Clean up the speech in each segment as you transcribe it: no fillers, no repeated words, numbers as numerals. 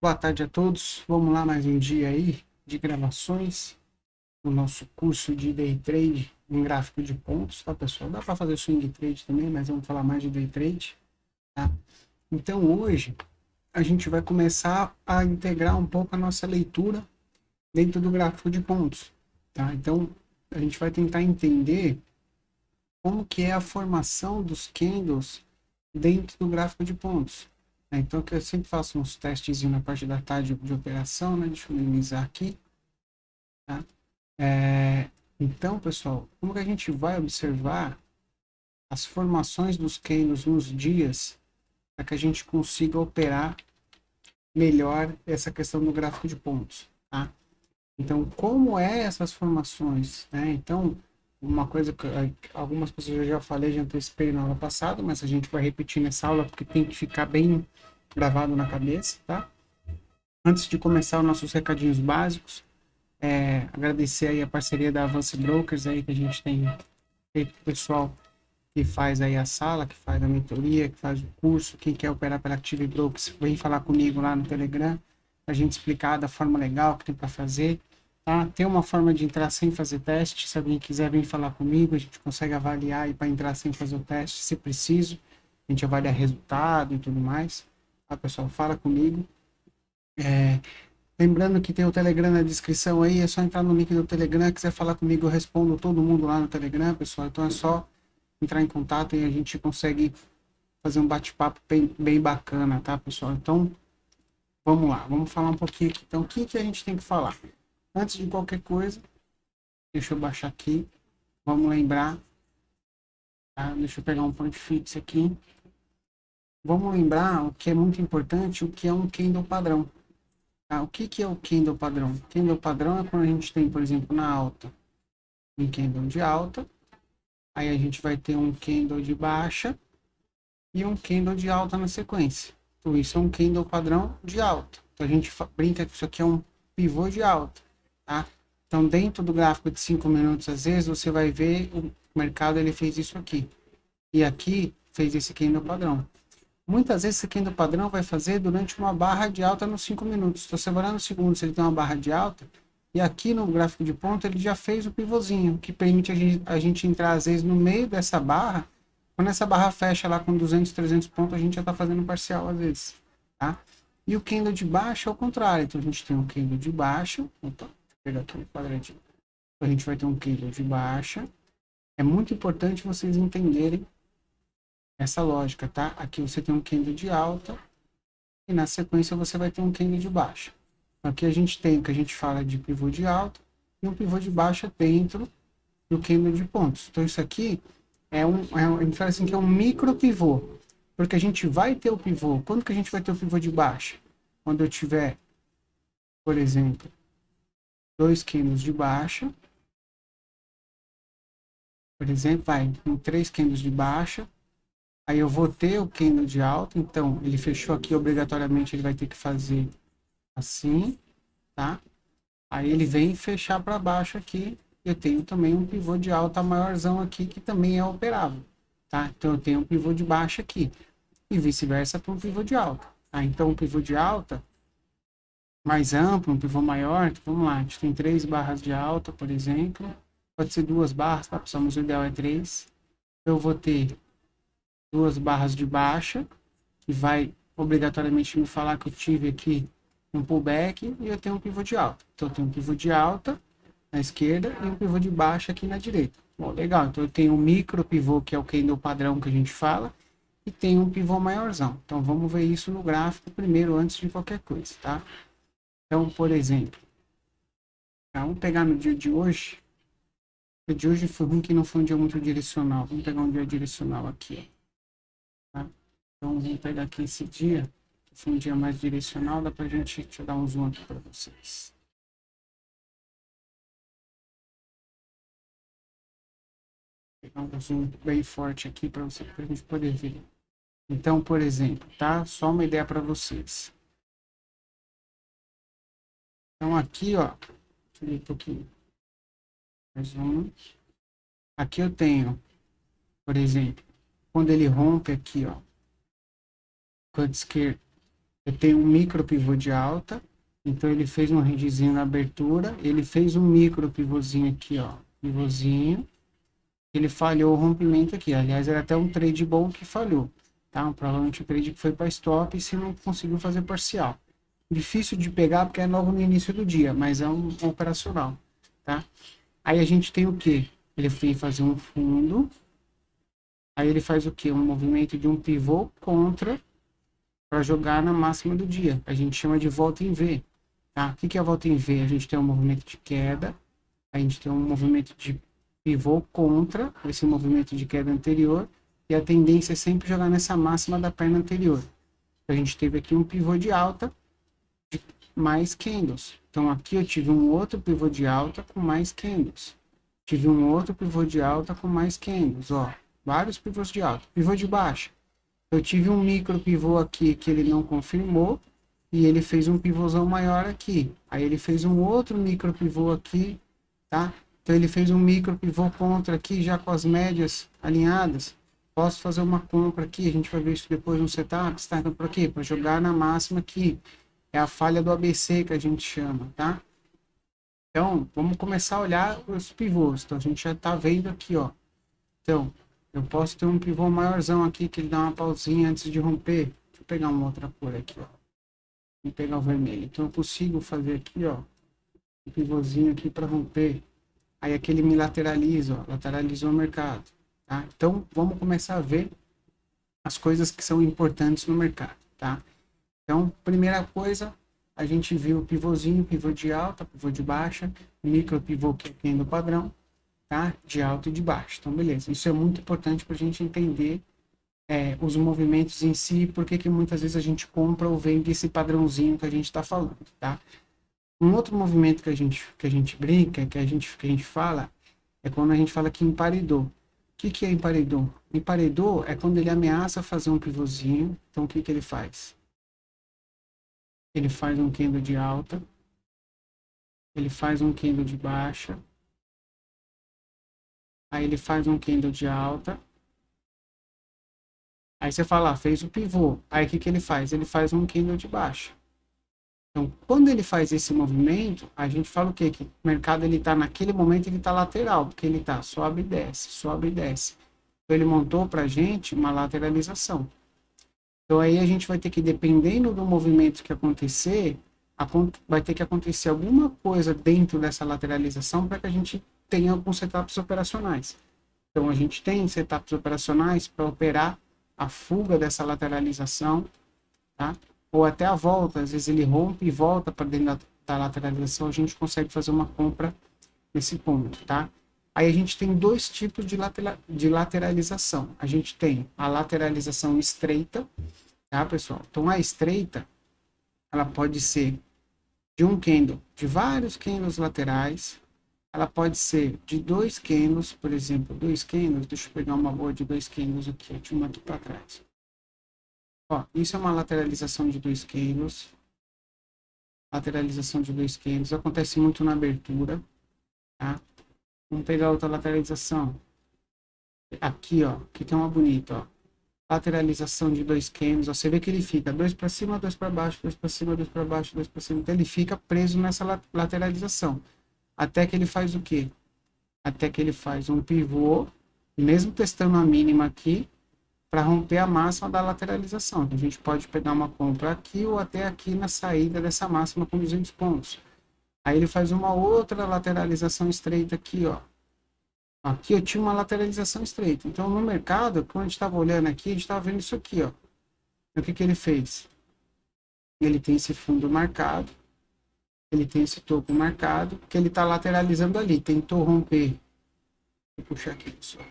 Boa tarde a todos. Vamos lá, mais um dia aí de gravações do nosso curso de Day Trade em gráfico de pontos, tá, pessoal? Dá para fazer swing trade também, mas vamos falar mais de Day Trade, tá? Então, hoje a gente vai começar a integrar um pouco a nossa leitura dentro do gráfico de pontos, tá? Então, a gente vai tentar entender como que é a formação dos candles dentro do gráfico de pontos. Então, que eu sempre faço uns testes na parte da tarde de operação, né? Deixa eu minimizar aqui, tá? Então, pessoal, como que a gente vai observar as formações dos candles nos dias para que a gente consiga operar melhor essa questão do gráfico de pontos, tá? Então, como é essas formações, né? Então, uma coisa que algumas pessoas eu já falei, já antecipei na aula passada, mas a gente vai repetir nessa aula porque tem que ficar bem gravado na cabeça, tá? Antes de começar os nossos recadinhos básicos, agradecer aí a parceria da Avance Brokers aí que a gente tem feito com o pessoal que faz aí a sala, que faz a mentoria, que faz o curso. Quem quer operar pela Active Brokers, vem falar comigo lá no Telegram, a gente explicar da forma legal que tem para fazer, tá? Tem uma forma de entrar sem fazer teste, se alguém quiser vir falar comigo, a gente consegue avaliar e para entrar sem fazer o teste, se preciso, a gente avalia resultado e tudo mais, tá, pessoal? Fala comigo. Lembrando que tem o Telegram na descrição aí, é só entrar no link do Telegram, quiser falar comigo, eu respondo todo mundo lá no Telegram, pessoal. Então é só entrar em contato e a gente consegue fazer um bate-papo bem bacana, tá, pessoal? Então, vamos lá, vamos falar um pouquinho aqui. Então, o que a gente tem que falar? Antes de qualquer coisa, deixa eu baixar aqui, vamos lembrar, tá? Deixa eu pegar um point fix aqui. Vamos lembrar o que é muito importante, o que é um candle padrão. Tá? O que é o candle padrão? Candle padrão é quando a gente tem, por exemplo, na alta, um candle de alta, aí a gente vai ter um candle de baixa e um candle de alta na sequência. Então, isso é um candle padrão de alta. Então, a gente brinca que isso aqui é um pivô de alta, tá? Então, dentro do gráfico de 5 minutos, às vezes, você vai ver o mercado ele fez isso aqui. E aqui fez esse candle padrão. Muitas vezes esse candle padrão vai fazer durante uma barra de alta nos 5 minutos. Estou separando os segundos, ele tem uma barra de alta. E aqui no gráfico de ponto ele já fez o pivôzinho, que permite a gente entrar às vezes no meio dessa barra. Quando essa barra fecha lá com 200, 300 pontos, a gente já está fazendo parcial às vezes, tá? E o candle de baixo é o contrário. Então a gente tem um candle de baixo. Opa, vou pegar aqui um quadradinho. Então, a gente vai ter um candle de baixa. É muito importante vocês entenderem essa lógica, tá? Aqui você tem um candle de alta e na sequência você vai ter um candle de baixa. Aqui a gente tem o que a gente fala de pivô de alta e um pivô de baixa dentro do candle de pontos. Então isso aqui a gente fala assim que é um micro pivô, porque a gente vai ter o pivô. Quando que a gente vai ter o pivô de baixa? Quando eu tiver, por exemplo, dois candles de baixa, por exemplo, vai com três candles de baixa, aí eu vou ter o candle de alta, então ele fechou aqui, obrigatoriamente ele vai ter que fazer assim, tá? Aí ele vem fechar para baixo aqui. Eu tenho também um pivô de alta maiorzão aqui, que também é operável, tá? Então eu tenho um pivô de baixa aqui e vice-versa para um pivô de alta, tá? Então um pivô de alta mais amplo, um pivô maior, então, vamos lá, a gente tem 3 barras de alta, por exemplo, pode ser 2 barras, tá, pessoal? Mas o ideal é 3. Eu vou ter 2 barras de baixa, que vai obrigatoriamente me falar que eu tive aqui um pullback e eu tenho um pivô de alta. Então eu tenho um pivô de alta na esquerda e um pivô de baixa aqui na direita. Bom, legal. Então eu tenho um micro pivô, que é o candle padrão que a gente fala, e tenho um pivô maiorzão. Então vamos ver isso no gráfico primeiro, antes de qualquer coisa, tá? Então, por exemplo, tá? Vamos pegar no dia de hoje. O dia de hoje foi ruim que não foi um dia muito direcional. Vamos pegar um dia direcional aqui, tá? Então vamos pegar aqui esse dia, que foi um dia mais direcional, dá pra gente, deixa eu dar um zoom aqui para vocês. Pegar um zoom bem forte aqui para você, pra gente poder ver. Então, por exemplo, tá? Só uma ideia para vocês. Então aqui, ó, deixa eu ver um pouquinho mais um. Aqui eu tenho, por exemplo, quando ele rompe aqui, ó, canto esquerdo, eu tenho um micro pivô de alta, então ele fez um rangezinho na abertura, ele fez um micro pivôzinho aqui, ó, pivôzinho, ele falhou o rompimento aqui, aliás, era até um trade bom que falhou, tá? Provavelmente o trade que foi para stop e se não conseguiu fazer parcial. Difícil de pegar porque é logo no início do dia, mas é um operacional, tá? Aí a gente tem o que? Ele vem fazer um fundo, aí ele faz o que? Um movimento de um pivô contra para jogar na máxima do dia. A gente chama de volta em V, tá? O que é a volta em V? A gente tem um movimento de queda, a gente tem um movimento de pivô contra esse movimento de queda anterior e a tendência é sempre jogar nessa máxima da perna anterior. A gente teve aqui um pivô de alta de mais candles. Então aqui eu tive um outro pivô de alta com mais candles. Tive um outro pivô de alta com mais candles, ó. Vários pivôs de alta. Pivô de baixa. Eu tive um micro pivô aqui que ele não confirmou e ele fez um pivôzão maior aqui. Aí ele fez um outro micro pivô aqui, tá? Então ele fez um micro pivô contra aqui já com as médias alinhadas. Posso fazer uma compra aqui, a gente vai ver isso depois no setup, tá? Então por quê? Para jogar na máxima aqui. É a falha do ABC que a gente chama, tá? Então, vamos começar a olhar os pivôs. Então, a gente já tá vendo aqui, ó. Então, eu posso ter um pivô maiorzão aqui, que ele dá uma pausinha antes de romper. Deixa eu pegar uma outra cor aqui, ó. Vou pegar o vermelho. Então, eu consigo fazer aqui, ó, um pivôzinho aqui para romper. Aí, aqui ele me lateraliza, ó. Lateralizou o mercado, tá? Então, vamos começar a ver as coisas que são importantes no mercado, tá? Então, primeira coisa, a gente viu o pivôzinho, pivô de alta, pivô de baixa, micro pivô que é aqui no padrão, tá? De alta e de baixa. Então, beleza. Isso é muito importante para a gente entender os movimentos em si, porque que muitas vezes a gente compra ou vende esse padrãozinho que a gente está falando, tá? Um outro movimento que a gente brinca, que a gente fala, é quando a gente fala que emparedou. O que é emparedou? Emparedou é quando ele ameaça fazer um pivôzinho. Então, o que ele faz? Ele faz um candle de alta, ele faz um candle de baixa, aí ele faz um candle de alta, aí você fala, fez o pivô, aí o que ele faz? Ele faz um candle de baixa. Então, quando ele faz esse movimento, a gente fala o quê? Que o mercado, ele tá naquele momento, ele tá lateral, porque ele tá sobe e desce, sobe e desce. Então, ele montou pra gente uma lateralização. Então, aí a gente vai ter que, dependendo do movimento que acontecer, vai ter que acontecer alguma coisa dentro dessa lateralização para que a gente tenha alguns setups operacionais. Então, a gente tem setups operacionais para operar a fuga dessa lateralização, tá? Ou até a volta, às vezes ele rompe e volta para dentro da lateralização, a gente consegue fazer uma compra nesse ponto, tá? Aí a gente tem dois tipos de lateralização. A gente tem a lateralização estreita, tá, pessoal? Então, a estreita, ela pode ser de um candle, de vários candles laterais, ela pode ser de dois candles, por exemplo, dois candles, deixa eu pegar uma boa de dois candles aqui, tinha uma aqui para trás. Ó, isso é uma lateralização de dois candles, lateralização de dois candles, acontece muito na abertura, tá? Vamos pegar outra lateralização, aqui, ó, que tem uma bonita, ó, lateralização de dois candles, ó, você vê que ele fica dois para cima, dois para baixo, dois para cima, dois para baixo, dois para cima, então ele fica preso nessa lateralização. Até que ele faz o quê? Até que ele faz um pivô, mesmo testando a mínima aqui, para romper a máxima da lateralização. Então, a gente pode pegar uma compra aqui ou até aqui na saída dessa máxima com 200 pontos. Aí ele faz uma outra lateralização estreita aqui, ó. Aqui eu tinha uma lateralização estreita. Então, no mercado, quando a gente estava olhando aqui, a gente estava vendo isso aqui, ó. E o que ele fez? Ele tem esse fundo marcado. Ele tem esse topo marcado, que ele está lateralizando ali. Tentou romper. Vou puxar aqui, pessoal.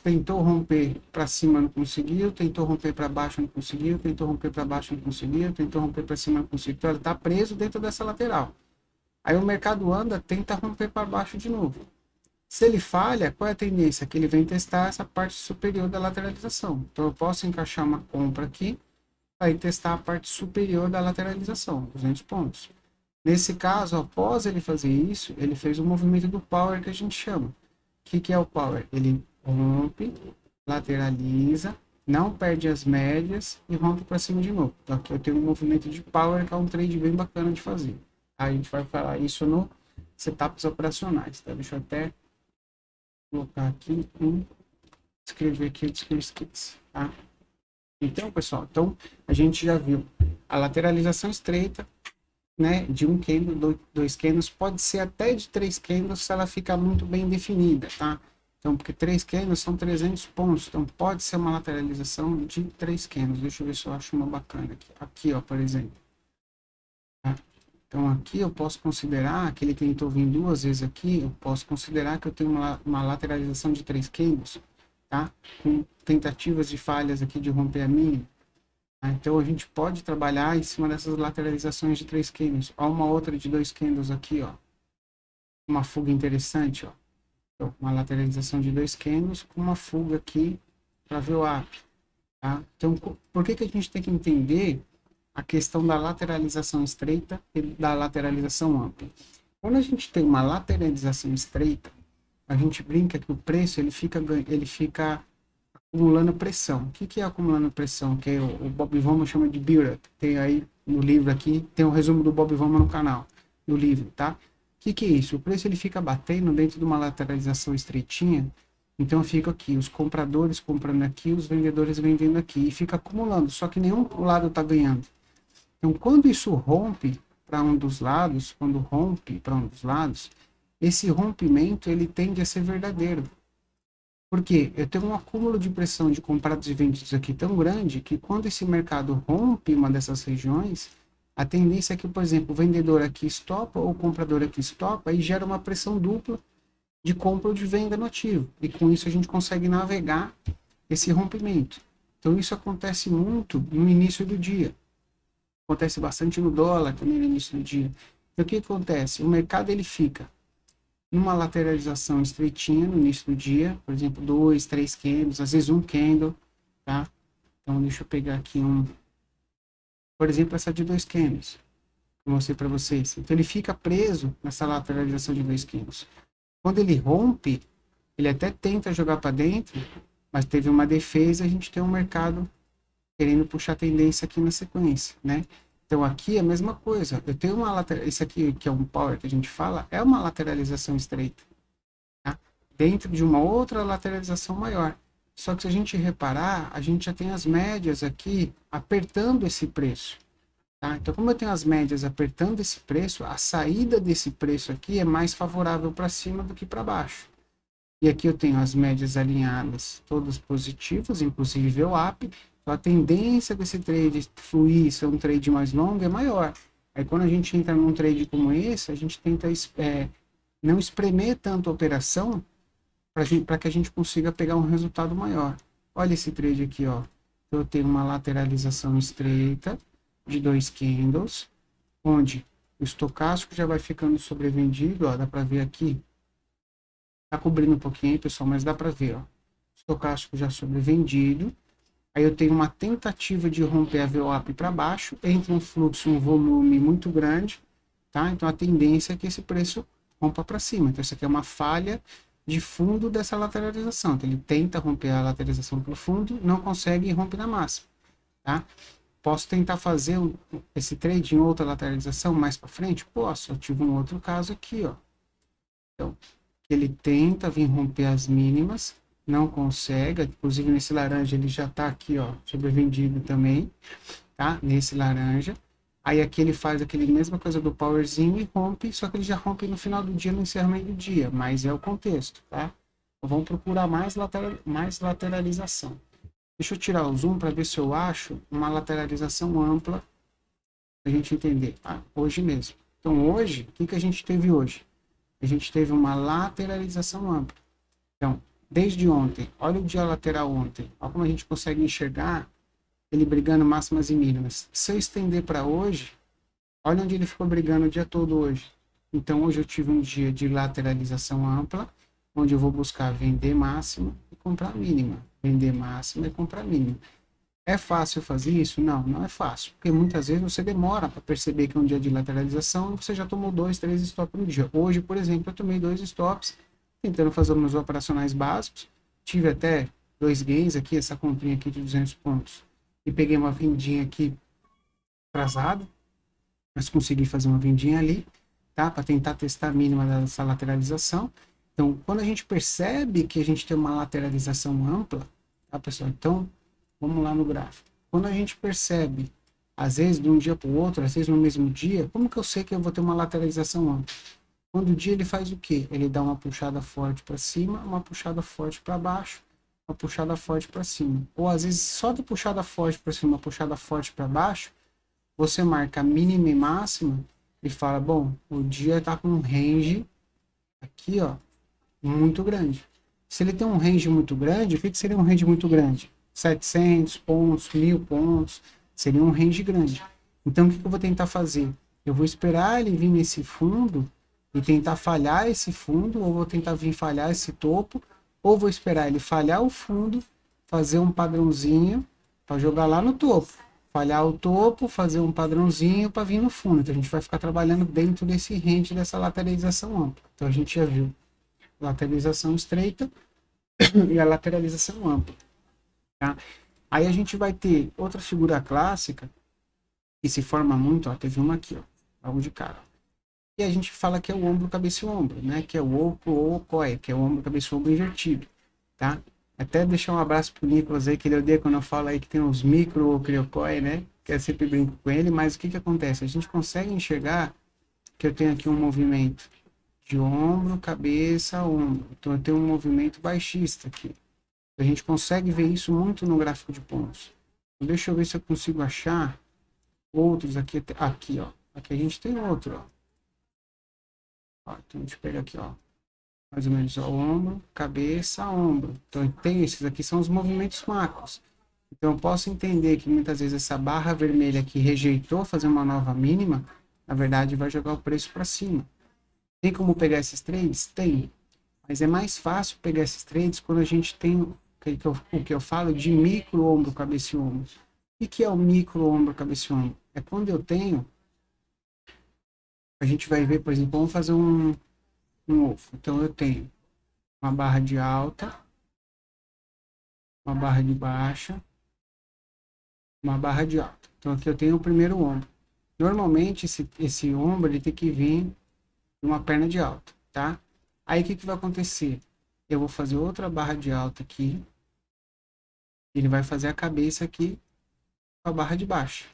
Tentou romper para cima, não conseguiu. Tentou romper para baixo, não conseguiu. Tentou romper para baixo, não conseguiu. Tentou romper para cima, não conseguiu. Então, ele está preso dentro dessa lateral. Aí o mercado anda, tenta romper para baixo de novo. Se ele falha, qual é a tendência? Que ele vem testar essa parte superior da lateralização. Então, eu posso encaixar uma compra aqui, aí testar a parte superior da lateralização, 200 pontos. Nesse caso, após ele fazer isso, ele fez o movimento do power que a gente chama. O que é o power? Ele rompe, lateraliza, não perde as médias e rompe para cima de novo. Então aqui eu tenho um movimento de power que é um trade bem bacana de fazer. A gente vai falar isso no setups operacionais, tá? Deixa eu até colocar aqui escrever aqui o skills, tá? Então, pessoal, a gente já viu a lateralização estreita, né, de um candle, dois candles, pode ser até de 3 candles se ela ficar muito bem definida, tá? Então, porque 3 candles são 300 pontos, então pode ser uma lateralização de 3 candles. Deixa eu ver se eu acho uma bacana aqui. Aqui, ó, por exemplo. Tá? Então, aqui eu posso considerar que ele tentou vir 2 vezes aqui, eu posso considerar que eu tenho uma lateralização de 3 candles, tá? Com tentativas de falhas aqui de romper a mínima. Tá? Então, a gente pode trabalhar em cima dessas lateralizações de 3 candles. Ó, uma outra de 2 candles aqui, ó. Uma fuga interessante, ó. Então, uma lateralização de 2 candles com uma fuga aqui para ver o up. Tá? Então, por que a gente tem que entender a questão da lateralização estreita e da lateralização ampla? Quando a gente tem uma lateralização estreita, a gente brinca que o preço ele fica acumulando pressão. O que é acumulando pressão? Que o Bob Voman chama de build-up. Tem aí no livro aqui, tem um resumo do Bob Voman no canal, no livro, tá? O que é isso? O preço ele fica batendo dentro de uma lateralização estreitinha, então fica aqui, os compradores comprando aqui, os vendedores vendendo aqui, e fica acumulando, só que nenhum lado está ganhando. Então, quando isso rompe para um dos lados, quando rompe para um dos lados, esse rompimento ele tende a ser verdadeiro. Porque eu tenho um acúmulo de pressão de comprados e vendidos aqui tão grande que quando esse mercado rompe uma dessas regiões, a tendência é que, por exemplo, o vendedor aqui estopa ou o comprador aqui estopa e gera uma pressão dupla de compra ou de venda no ativo. E com isso a gente consegue navegar esse rompimento. Então isso acontece muito no início do dia. Acontece bastante no dólar também no início do dia. Então o que acontece? O mercado ele fica numa lateralização estreitinha no início do dia, por exemplo, 2, 3 candles, às vezes um candle, tá? Então deixa eu pegar aqui por exemplo, essa de 2 candles, que eu mostrei para vocês. Então ele fica preso nessa lateralização de 2 candles. Quando ele rompe, ele até tenta jogar para dentro, mas teve uma defesa, a gente tem um mercado querendo puxar tendência aqui na sequência, né? Então aqui é a mesma coisa. Eu tenho uma lateral, esse aqui que é um power que a gente fala, é uma lateralização estreita, tá? Dentro de uma outra lateralização maior. Só que se a gente reparar, a gente já tem as médias aqui apertando esse preço, tá? Então como eu tenho as médias apertando esse preço, a saída desse preço aqui é mais favorável para cima do que para baixo. E aqui eu tenho as médias alinhadas, todas positivas, inclusive o up. Então a tendência desse trade fluir, ser um trade mais longo, é maior. Aí quando a gente entra num trade como esse, a gente tenta não espremer tanto a operação para que a gente consiga pegar um resultado maior. Olha esse trade aqui, ó. Eu tenho uma lateralização estreita de 2 candles, onde o estocástico já vai ficando sobrevendido, ó, dá para ver aqui. Tá cobrindo um pouquinho, pessoal, mas dá para ver, ó. Estocástico já sobrevendido. Aí eu tenho uma tentativa de romper a VWAP para baixo, entra um fluxo, um volume muito grande, tá? Então a tendência é que esse preço rompa para cima. Então isso aqui é uma falha de fundo dessa lateralização. Então ele tenta romper a lateralização para o fundo, não consegue e rompe na máxima, tá? Posso tentar fazer esse trade em outra lateralização mais para frente? Posso. Eu tive um outro caso aqui, ó. Então, ele tenta vir romper as mínimas, não consegue, inclusive nesse laranja ele já está aqui, ó, sobrevendido também, tá? Nesse laranja. Aí aqui ele faz aquele mesma coisa do powerzinho e rompe, só que ele já rompe no final do dia, no encerramento do dia, mas é o contexto, tá? Então, vamos procurar mais lateralização. Deixa eu tirar o zoom para ver se eu acho uma lateralização ampla para a gente entender, tá? Hoje mesmo. Então hoje, o que a gente teve hoje? A gente teve uma lateralização ampla. Então, desde ontem, olha o dia lateral ontem, olha como a gente consegue enxergar ele brigando máximas e mínimas. Se eu estender para hoje, olha onde ele ficou brigando o dia todo hoje. Então, hoje eu tive um dia de lateralização ampla, onde eu vou buscar vender máxima e comprar mínima. Vender máxima e comprar mínima. É fácil fazer isso? Não, não é fácil. Porque muitas vezes você demora para perceber que é um dia de lateralização e você já tomou 2, 3 stops no dia. Hoje, por exemplo, eu tomei 2 stops tentando fazer os meus operacionais básicos. Tive até dois gains aqui, essa comprinha aqui de 200 pontos, e peguei uma vendinha aqui atrasada, mas consegui fazer uma vendinha ali, tá? Para tentar testar a mínima dessa lateralização. Então, quando a gente percebe que a gente tem uma lateralização ampla, tá, pessoal? Então, vamos lá no gráfico. Quando a gente percebe, às vezes de um dia para o outro, às vezes no mesmo dia, como que eu sei que eu vou ter uma lateralização ampla? Quando o dia ele faz o quê? Ele dá uma puxada forte para cima, uma puxada forte para baixo, uma puxada forte para cima. Ou às vezes só de puxada forte para cima, uma puxada forte para baixo, você marca a mínima e máxima e fala, bom, o dia está com um range aqui, ó, muito grande. Se ele tem um range muito grande, o que seria um range muito grande? 700 pontos, 1000 pontos, seria um range grande. Então, o que eu vou tentar fazer? Eu vou esperar ele vir nesse fundo e tentar falhar esse fundo, ou vou tentar vir falhar esse topo, ou vou esperar ele falhar o fundo, fazer um padrãozinho para jogar lá no topo. Falhar o topo, fazer um padrãozinho para vir no fundo. Então, a gente vai ficar trabalhando dentro desse range dessa lateralização ampla. Então, a gente já viu lateralização estreita e a lateralização ampla. Tá? Aí a gente vai ter outra figura clássica que se forma muito, ó, teve uma aqui, ó, logo de cara. E a gente fala que é o ombro, cabeça e ombro, né? Que é o oco ou ocói, que é o ombro, cabeça e ombro invertido, tá? Até deixar um abraço pro Nicolas aí, que ele odeia quando eu falo aí que tem uns micro ou criocói, né? Que eu sempre brinco com ele, mas o que que acontece? A gente consegue enxergar que eu tenho aqui um movimento de ombro, cabeça, ombro. Então eu tenho um movimento baixista aqui. A gente consegue ver isso muito no gráfico de pontos. Então, deixa eu ver se eu consigo achar outros aqui. Aqui, ó. Aqui a gente tem outro, ó. Então a gente pega aqui, ó. Mais ou menos, ó, ombro, cabeça, ombro. Então tem esses aqui, são os movimentos macros. Então eu posso entender que muitas vezes essa barra vermelha que rejeitou fazer uma nova mínima, na verdade vai jogar o preço para cima. Tem como pegar esses trades? Tem. Mas é mais fácil pegar esses trades quando a gente tem o que eu falo de micro ombro, cabeça e ombro. O que é o micro ombro, cabeça e ombro? É quando eu tenho, a gente vai ver, por exemplo, vamos fazer um ovo. Então eu tenho uma barra de alta, uma barra de baixa, uma barra de alta. Então aqui eu tenho o primeiro ombro. Normalmente esse ombro ele tem que vir de uma perna de alta, tá? Aí o que vai acontecer? Eu vou fazer outra barra de alta aqui. Ele vai fazer a cabeça aqui com a barra de baixa.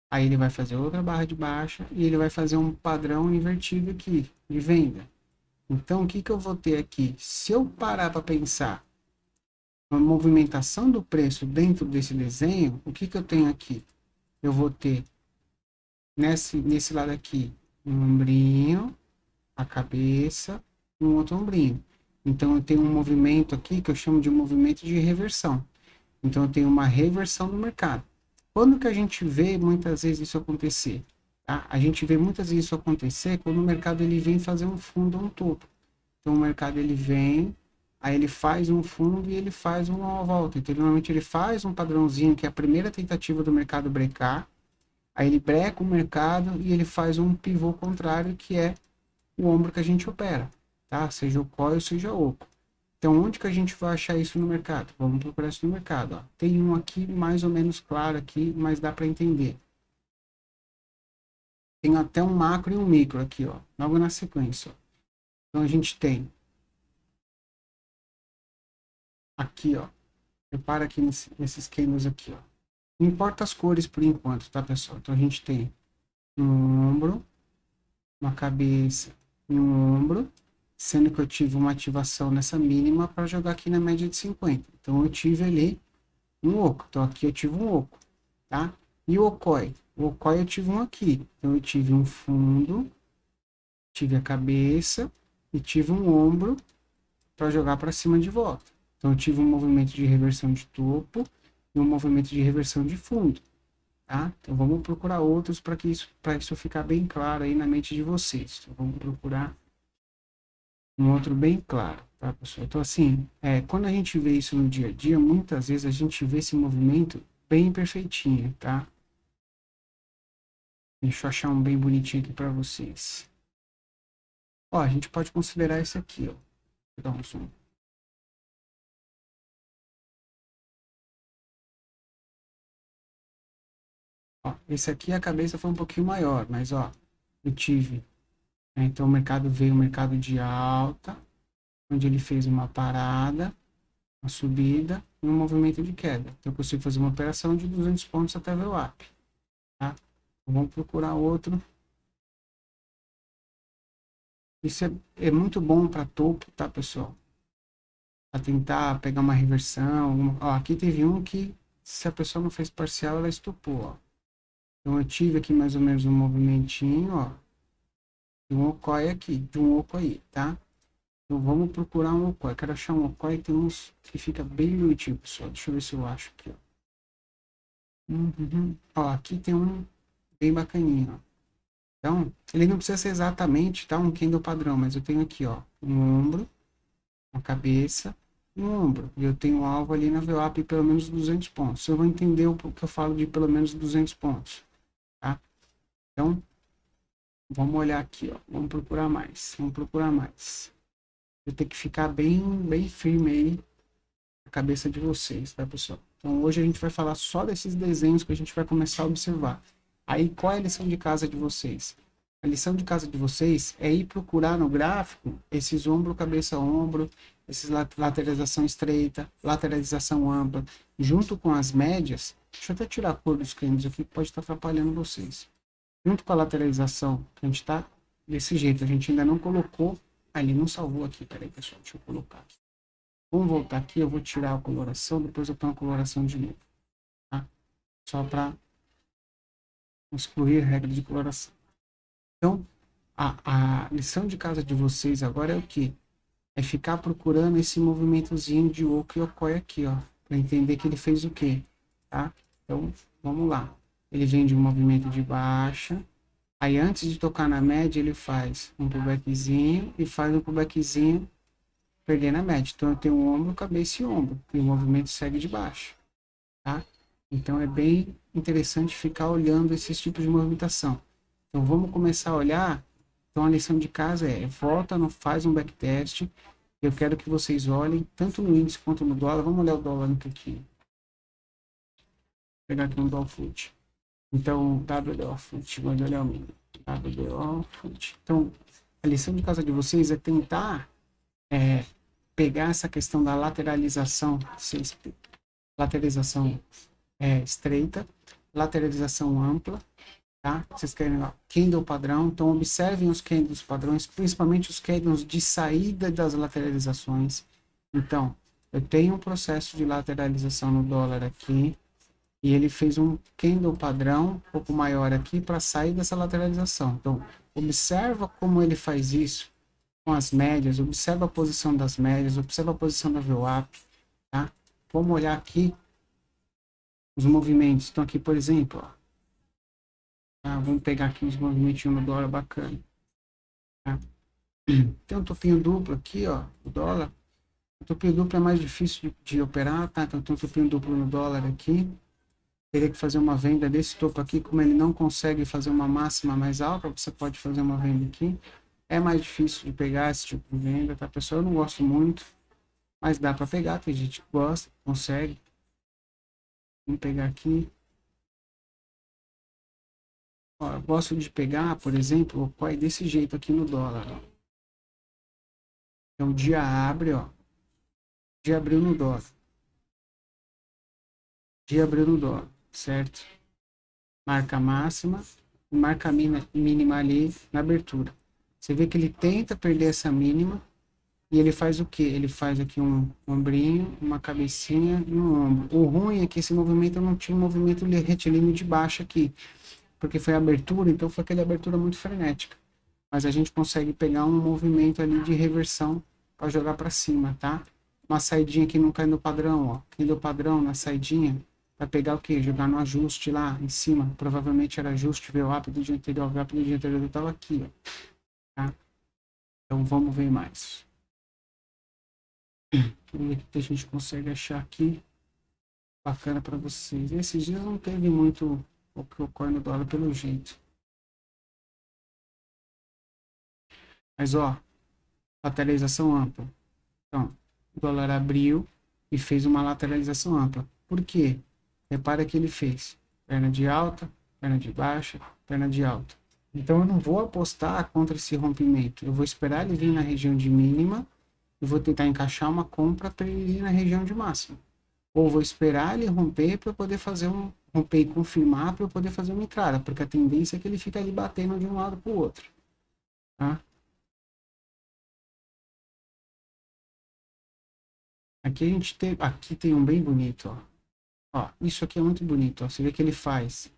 Aí ele vai fazer outra barra de baixa e ele vai fazer um padrão invertido aqui de venda. Então o que eu vou ter aqui? Se eu parar para pensar na movimentação do preço dentro desse desenho, o que eu tenho aqui? Eu vou ter nesse lado aqui um ombrinho, a cabeça e um outro ombrinho. Então eu tenho um movimento aqui que eu chamo de movimento de reversão. Então eu tenho uma reversão no mercado. Quando que a gente vê muitas vezes isso acontecer? Tá? A gente vê muitas vezes isso acontecer quando o mercado ele vem fazer um fundo ou um topo. Então o mercado ele vem, aí ele faz um fundo e ele faz uma volta. Então normalmente ele faz um padrãozinho que é a primeira tentativa do mercado brecar, aí ele breca o mercado e ele faz um pivô contrário que é o ombro que a gente opera, tá? Seja o COI ou seja o oco. Então, onde que a gente vai achar isso no mercado? Vamos procurar isso no mercado. Ó. Tem um aqui mais ou menos claro aqui, mas dá para entender. Tem até um macro e um micro aqui, ó, logo na sequência. Ó. Então, a gente tem aqui, ó. Repara aqui nesses candles aqui, ó. Não importa as cores por enquanto, tá, pessoal? Então, a gente tem um ombro, uma cabeça e um ombro, sendo que eu tive uma ativação nessa mínima para jogar aqui na média de 50. Então, eu tive ali um oco. Então, aqui eu tive um oco, tá? E o ocói? O ocói eu tive um aqui. Então, eu tive um fundo, tive a cabeça e tive um ombro para jogar para cima de volta. Então, eu tive um movimento de reversão de topo e um movimento de reversão de fundo, tá? Então, vamos procurar outros para isso ficar bem claro aí na mente de vocês. Então, vamos procurar um outro bem claro, tá, pessoal? Então, assim, quando a gente vê isso no dia a dia, muitas vezes a gente vê esse movimento bem perfeitinho, tá? Deixa eu achar um bem bonitinho aqui para vocês. Ó, a gente pode considerar esse aqui, ó. Vou dar um zoom. Ó, esse aqui a cabeça foi um pouquinho maior, mas ó, eu tive, né, então o mercado veio, um mercado de alta, onde ele fez uma parada, uma subida e um movimento de queda. Então eu consigo fazer uma operação de 200 pontos até ver o up, tá? Então, vamos procurar outro. Isso é muito bom para topo, tá, pessoal? Para tentar pegar uma reversão. Ó, aqui teve um que, se a pessoa não fez parcial, ela estopou, ó. Então eu tive aqui mais ou menos um movimentinho, ó, de um Okoi aqui, de um Oco aí, tá? Então vamos procurar um Okoi. Eu quero achar um Okoi, tem uns que fica bem bonitinho, pessoal. Deixa eu ver se eu acho aqui, ó. Ó, aqui tem um bem bacaninho, ó. Então, ele não precisa ser exatamente, tá, um candle padrão, mas eu tenho aqui, ó, um ombro, uma cabeça e um ombro. E eu tenho um alvo ali na VWAP pelo menos 200 pontos. Eu vou entender o que eu falo de pelo menos 200 pontos, tá? Então, vamos olhar aqui, ó. Vamos procurar mais. Vamos procurar mais. Eu tenho que ficar bem firme aí na cabeça de vocês, tá, pessoal? Então, hoje a gente vai falar só desses desenhos que a gente vai começar a observar. Aí, qual é a lição de casa de vocês? A lição de casa de vocês é ir procurar no gráfico esses ombro, cabeça, ombro, esses lateralização estreita, lateralização ampla, junto com as médias. Deixa eu até tirar a cor dos candles aqui, que pode estar atrapalhando vocês. Junto com a lateralização, que a gente está desse jeito, a gente ainda não colocou, ali não salvou aqui, peraí pessoal, deixa eu colocar aqui. Vamos voltar aqui, eu vou tirar a coloração, depois eu ponho a coloração de novo, tá? Só para excluir a regra de coloração. Então, a lição de casa de vocês agora é o quê? É ficar procurando esse movimentozinho de oco e okoi aqui, ó, para entender que ele fez o quê, tá? Então, vamos lá. Ele vem de um movimento de baixa, aí antes de tocar na média, ele faz um pullbackzinho e faz um pullbackzinho perdendo a média. Então, eu tenho um ombro, cabeça e ombro, e o movimento segue de baixo, tá? Então, é bem interessante ficar olhando esses tipos de movimentação. Então, vamos começar a olhar. Então, a lição de casa é, volta, não faz um backtest. Eu quero que vocês olhem, tanto no índice quanto no dólar. Vamos olhar o dólar um pouquinho. Vou pegar aqui um dólar foot. Então, WDO foot, vou olhar o mínimo. WDO foot. Então, a lição de casa de vocês é tentar pegar essa questão da lateralização, lateralização estreita, lateralização ampla, tá? Vocês querem lá, candle padrão, então observem os candles padrões, principalmente os candles de saída das lateralizações. Então, eu tenho um processo de lateralização no dólar aqui, e ele fez um candle padrão um pouco maior aqui para sair dessa lateralização. Então, observa como ele faz isso com as médias, observa a posição das médias, observa a posição da VWAP, tá? Vamos olhar aqui os movimentos. Então, aqui, por exemplo, ó, vamos pegar aqui uns movimentos no dólar bacana. Tá? Tem um topinho duplo aqui, ó, o dólar. O topinho duplo é mais difícil de operar, tá? Então tem um topinho duplo no dólar aqui. Teria que fazer uma venda desse topo aqui, como ele não consegue fazer uma máxima mais alta, você pode fazer uma venda aqui. É mais difícil de pegar esse tipo de venda, tá, pessoal? Eu não gosto muito, mas dá para pegar, tem gente que gosta, consegue. Vamos pegar aqui. Ó, eu gosto de pegar, por exemplo, o COI desse jeito aqui no dólar. Ó. Então, o dia abre, ó. Dia abriu no dólar. Dia abriu no dólar, certo? Marca máxima e marca mínima ali na abertura. Você vê que ele tenta perder essa mínima e ele faz o quê? Ele faz aqui um ombrinho, uma cabecinha e um ombro. O ruim é que esse movimento não tinha um movimento retilíneo de baixo aqui, porque foi a abertura, então foi aquela abertura muito frenética. Mas a gente consegue pegar um movimento ali de reversão para jogar para cima, tá? Uma saidinha que não cai no padrão, ó. Quem deu padrão na saidinha, vai pegar o quê? Jogar no ajuste lá em cima. Provavelmente era ajuste VWAP do dia anterior. O VWAP do dia anterior estava aqui, ó. Tá? Então vamos ver mais. Vamos ver o que a gente consegue achar aqui bacana para vocês. Esses dias não teve muito o que ocorre no dólar pelo jeito. Mas ó, lateralização ampla. Então, o dólar abriu e fez uma lateralização ampla. Por quê? Repara que ele fez perna de alta, perna de baixa, perna de alta. Então eu não vou apostar contra esse rompimento. Eu vou esperar ele vir na região de mínima e vou tentar encaixar uma compra para ele ir na região de máxima. Ou vou esperar ele romper para eu poder fazer romper e confirmar para eu poder fazer uma entrada, porque a tendência é que ele fica ali batendo de um lado para o outro, tá? Aqui tem um bem bonito, ó. Ó, isso aqui é muito bonito, ó. Você vê que ele faz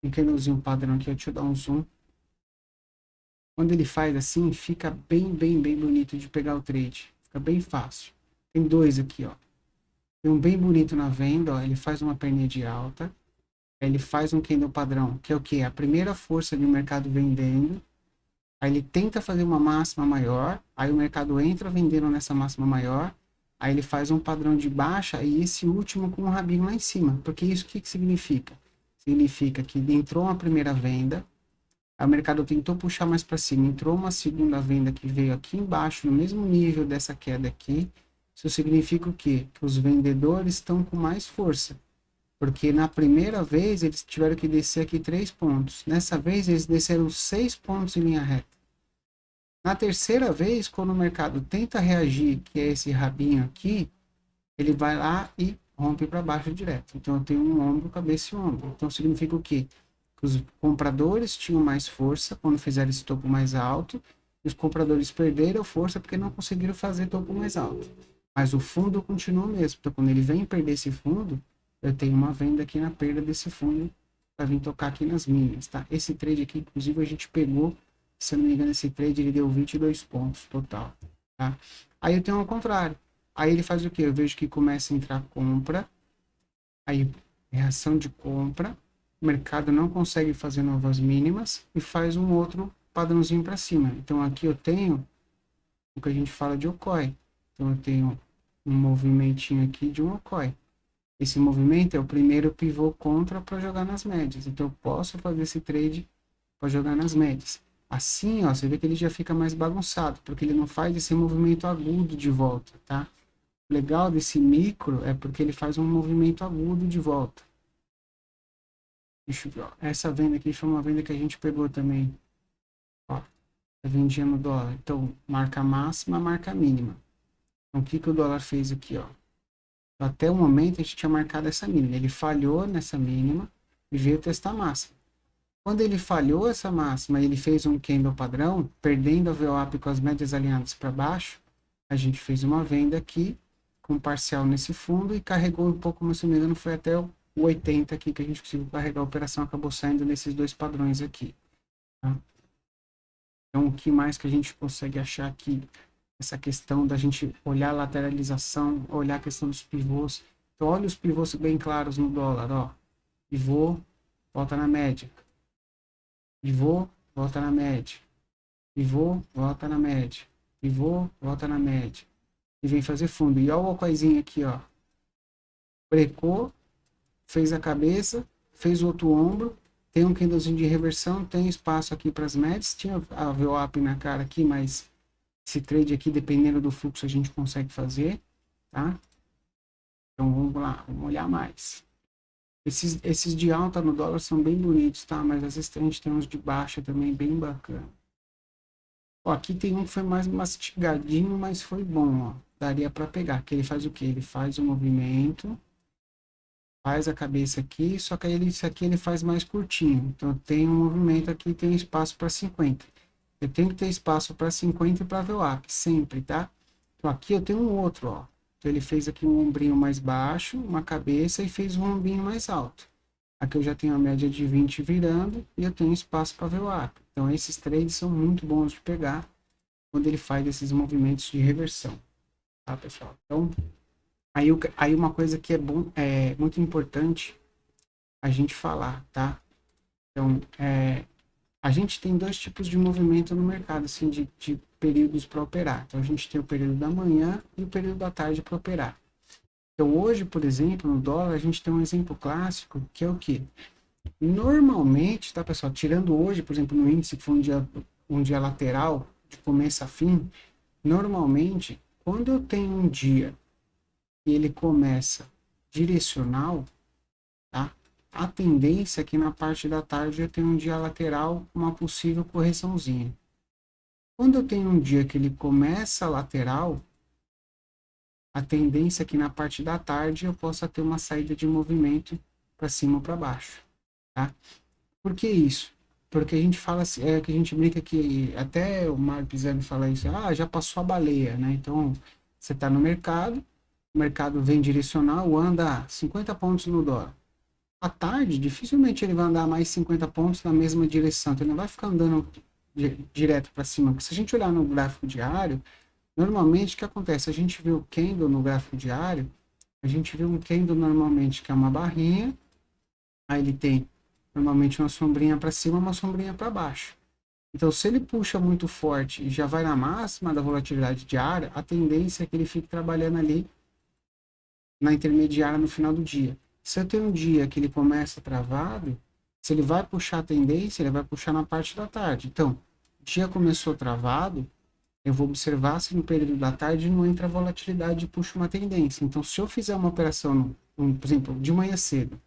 um candlezinho padrão aqui, deixa eu dar um zoom. Quando ele faz assim, fica bem bonito de pegar o trade. Fica bem fácil. Tem dois aqui, ó. Tem um bem bonito na venda, ó. Ele faz uma perninha de alta. Ele faz um candle padrão, que é o quê? A primeira força do mercado vendendo. Aí ele tenta fazer uma máxima maior. Aí o mercado entra vendendo nessa máxima maior. Aí ele faz um padrão de baixa e esse último com um rabinho lá em cima. Porque isso o que significa? Significa que entrou uma primeira venda, aí o mercado tentou puxar mais para cima, entrou uma segunda venda que veio aqui embaixo, no mesmo nível dessa queda aqui. Isso significa o quê? Que os vendedores estão com mais força. Porque na primeira vez eles tiveram que descer aqui 3 pontos. Nessa vez eles desceram 6 pontos em linha reta. Na terceira vez, quando o mercado tenta reagir, que é esse rabinho aqui, ele vai lá e rompe para baixo direto. Então eu tenho um ombro, cabeça e ombro. Então significa o quê? Que os compradores tinham mais força quando fizeram esse topo mais alto, e os compradores perderam força porque não conseguiram fazer topo mais alto. Mas o fundo continua o mesmo. Então quando ele vem perder esse fundo, eu tenho uma venda aqui na perda desse fundo para vir tocar aqui nas mínimas, tá? Esse trade aqui, inclusive, a gente pegou, se eu não me engano, esse trade ele deu 22 pontos total, tá? Aí eu tenho ao contrário. Aí ele faz o quê? Eu vejo que começa a entrar compra, aí reação de compra, o mercado não consegue fazer novas mínimas e faz um outro padrãozinho para cima. Então aqui eu tenho o que a gente fala de Okoi. Então eu tenho um movimentinho aqui de um Okoi. Esse movimento é o primeiro pivô contra para jogar nas médias. Então eu posso fazer esse trade para jogar nas médias. Assim, ó, você vê que ele já fica mais bagunçado, porque ele não faz esse movimento agudo de volta, tá? O legal desse micro é porque ele faz um movimento agudo de volta. Deixa eu ver, ó. Essa venda aqui foi uma venda que a gente pegou também. Ó, eu vendia no dólar. Então, marca máxima, marca mínima. Então, o que que o dólar fez aqui, ó? Até o momento a gente tinha marcado essa mínima. Ele falhou nessa mínima e veio testar a máxima. Quando ele falhou essa máxima, ele fez um candle padrão, perdendo a VWAP com as médias alinhadas para baixo, a gente fez uma venda aqui, com parcial nesse fundo, e carregou um pouco, mas se não me engano, foi até o 80 aqui que a gente conseguiu carregar. A operação acabou saindo nesses dois padrões aqui. Tá? Então, o que mais que a gente consegue achar aqui? Essa questão da gente olhar a lateralização, olhar a questão dos pivôs. Então, olha os pivôs bem claros no dólar, ó. Pivô, volta na média. Pivô, volta na média. Pivô, volta na média. Pivô, volta na média. E vem fazer fundo. E olha o Okoizinho aqui, ó. Brecou, fez a cabeça, fez o outro ombro, tem um candlezinho de reversão, tem espaço aqui para as médias. Tinha a VWAP na cara aqui, mas esse trade aqui, dependendo do fluxo, a gente consegue fazer, tá? Então vamos lá, vamos olhar mais. Esses de alta no dólar são bem bonitos, tá? Mas às vezes a gente tem uns de baixa também bem bacana. Ó, aqui tem um que foi mais mastigadinho, mas foi bom, ó. Daria para pegar. Que ele faz o quê? Ele faz o movimento, faz a cabeça aqui, só que aí isso aqui ele faz mais curtinho. Então tem um movimento aqui, tem espaço para 50. Eu tenho que ter espaço para 50 e para VWAP, sempre, tá? Então aqui eu tenho um outro, ó. Então ele fez aqui um ombrinho mais baixo, uma cabeça e fez um ombrinho mais alto. Aqui eu já tenho a média de 20 virando e eu tenho espaço para VWAP. Então esses trades são muito bons de pegar quando ele faz esses movimentos de reversão, tá, pessoal? Então, aí uma coisa que é bom, é muito importante a gente falar, tá? Então, a gente tem dois tipos de movimento no mercado, assim, de períodos para operar. Então, a gente tem o período da manhã e o período da tarde para operar. Então, hoje, por exemplo, no dólar, a gente tem um exemplo clássico, que é o quê? Normalmente, tá, pessoal? Tirando hoje, por exemplo, no índice, que foi um dia lateral, de começo a fim, normalmente, quando eu tenho um dia e ele começa direcional, tá? a tendência é que na parte da tarde eu tenho um dia lateral com uma possível correçãozinha. Quando eu tenho um dia que ele começa lateral, a tendência é que na parte da tarde eu possa ter uma saída de movimento para cima ou para baixo, tá? Por que isso? Porque a gente fala assim, que a gente brinca que até o Mário Pisani fala isso, já passou a baleia, né? Então, você está no mercado, o mercado vem direcional, anda 50 pontos no dólar. À tarde, dificilmente ele vai andar mais 50 pontos na mesma direção, então ele não vai ficar andando direto para cima. Porque se a gente olhar no gráfico diário, normalmente o que acontece? A gente vê o candle no gráfico diário, a gente vê um candle normalmente que é uma barrinha, aí ele tem normalmente uma sombrinha para cima, uma sombrinha para baixo. Então, se ele puxa muito forte e já vai na máxima da volatilidade diária, a tendência é que ele fique trabalhando ali na intermediária no final do dia. Se eu tenho um dia que ele começa travado, se ele vai puxar a tendência, ele vai puxar na parte da tarde. Então, o dia começou travado, eu vou observar se no período da tarde não entra volatilidade e puxa uma tendência. Então, se eu fizer uma operação, por exemplo, de manhã cedo,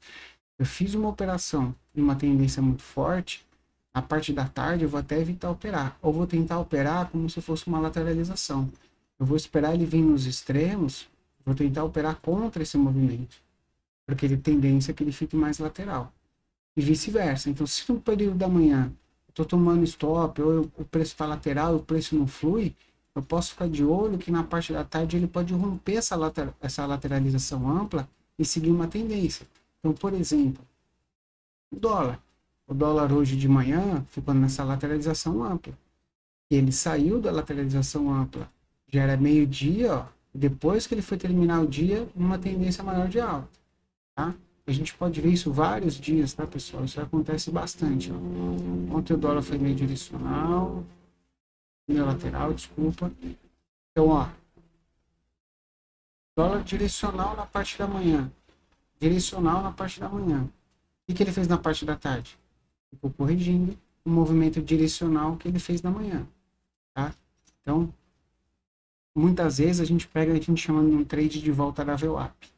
eu fiz uma operação em uma tendência muito forte, a parte da tarde eu vou até evitar operar, ou vou tentar operar como se fosse uma lateralização. Eu vou esperar ele vir nos extremos, vou tentar operar contra esse movimento, porque ele tendência é que ele fique mais lateral. E vice-versa. Então, se no período da manhã eu estou tomando stop, ou o preço está lateral, o preço não flui, eu posso ficar de olho que na parte da tarde ele pode romper essa lateralização ampla e seguir uma tendência. Então, por exemplo, o dólar. O dólar hoje de manhã ficou nessa lateralização ampla. E ele saiu da lateralização ampla. Já era meio-dia, depois que ele foi terminar o dia, uma tendência maior de alta. Tá? A gente pode ver isso vários dias, tá, pessoal? Isso acontece bastante. Ó. Ontem o dólar foi meio direcional, meio lateral, desculpa. Então, ó, dólar direcional na parte da manhã. Direcional na parte da manhã. O que ele fez na parte da tarde? Ficou corrigindo o movimento direcional que ele fez na manhã, tá? Então, muitas vezes a gente chama de um trade de volta da VWAP,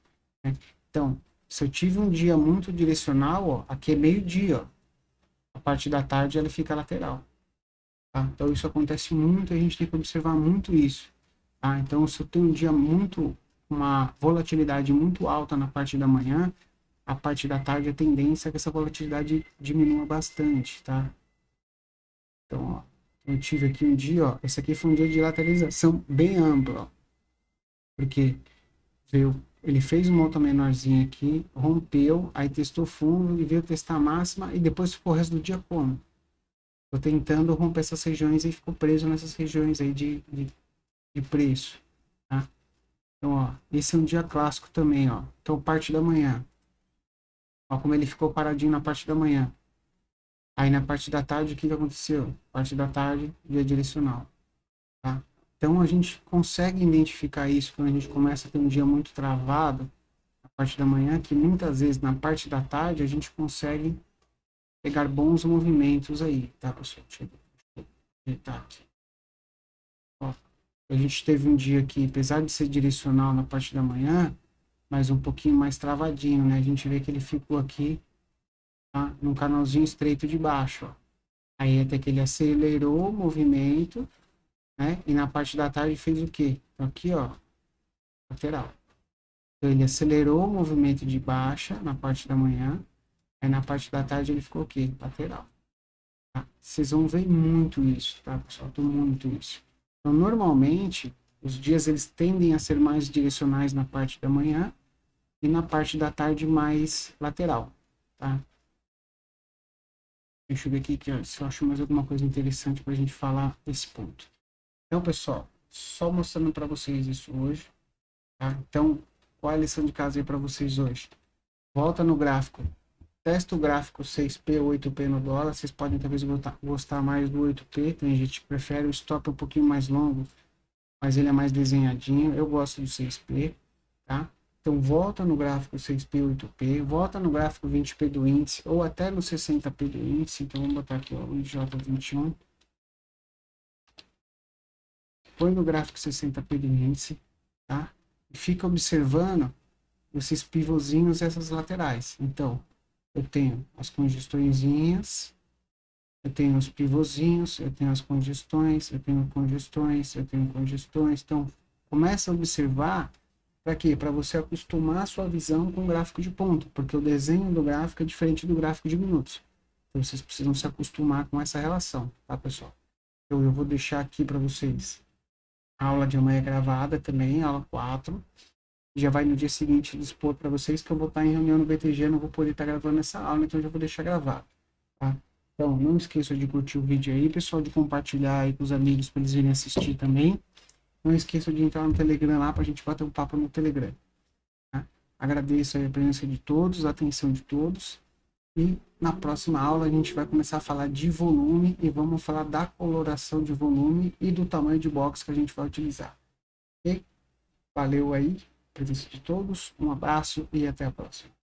né? Então, se eu tive um dia muito direcional, ó, aqui é meio-dia, ó, a parte da tarde ela fica lateral, tá? Então, isso acontece muito, a gente tem que observar muito isso, tá? Então, se eu tenho um dia uma volatilidade muito alta na parte da manhã, a parte da tarde a tendência é que essa volatilidade diminua bastante, tá? Então, ó, eu tive aqui um dia, ó, esse aqui foi um dia de lateralização bem ampla, ó, porque ele fez uma outra menorzinha aqui, rompeu, aí testou fundo e veio testar a máxima e depois ficou o resto do dia como? Tô tentando romper essas regiões e ficou preso nessas regiões aí de preço, tá? Então, ó, esse é um dia clássico também, ó. Então, parte da manhã. Ó, como ele ficou paradinho na parte da manhã. Aí na parte da tarde, o que aconteceu? Parte da tarde, dia direcional. Tá? Então a gente consegue identificar isso quando a gente começa a ter um dia muito travado, na parte da manhã, que muitas vezes na parte da tarde a gente consegue pegar bons movimentos aí, tá, pessoal? Deixa eu ajeitar aqui. Ó, a gente teve um dia que, apesar de ser direcional na parte da manhã, mas um pouquinho mais travadinho, né? A gente vê que ele ficou aqui, tá, num canalzinho estreito de baixo, ó. Aí até que ele acelerou o movimento, né? E na parte da tarde fez o quê? Então, aqui, ó, lateral. Então ele acelerou o movimento de baixa na parte da manhã, aí na parte da tarde ele ficou o quê? Lateral. Tá? Vocês vão ver muito isso, tá, pessoal? Muito isso. Então, normalmente, os dias eles tendem a ser mais direcionais na parte da manhã e na parte da tarde mais lateral, tá? Deixa eu ver aqui se eu acho mais alguma coisa interessante para a gente falar desse ponto. Então, pessoal, só mostrando para vocês isso hoje, tá? Então, qual é a lição de casa aí para vocês hoje? Volta no gráfico, testa o gráfico 6P, 8P no dólar. Vocês podem talvez gostar mais do 8P, tem gente que prefere o stop um pouquinho mais longo, mas ele é mais desenhadinho. Eu gosto do 6P, tá? Então, volta no gráfico 6P, 8P, volta no gráfico 20P do índice, ou até no 60P do índice. Então, vamos botar aqui, ó, o IJ21. Põe no gráfico 60P do índice, tá? E fica observando esses pivôzinhos e essas laterais. Então, eu tenho as congestõezinhas, eu tenho os pivôzinhos, eu tenho as congestões, eu tenho congestões, eu tenho congestões. Então, começa a observar para quê? Para você acostumar a sua visão com o gráfico de ponto, porque o desenho do gráfico é diferente do gráfico de minutos. Então, vocês precisam se acostumar com essa relação, tá, pessoal? Então, eu vou deixar aqui para vocês a aula de amanhã gravada também, aula 4. Já vai no dia seguinte dispor para vocês que eu vou estar em reunião no BTG, não vou poder estar gravando essa aula, então eu já vou deixar gravado, tá? Então, não esqueça de curtir o vídeo aí, pessoal, de compartilhar aí com os amigos para eles virem assistir também. Não esqueça de entrar no Telegram lá para a gente bater um papo no Telegram, tá? Agradeço aí a presença de todos, a atenção de todos. E na próxima aula a gente vai começar a falar de volume e vamos falar da coloração de volume e do tamanho de box que a gente vai utilizar. Ok? Valeu aí, presença de todos, um abraço e até a próxima.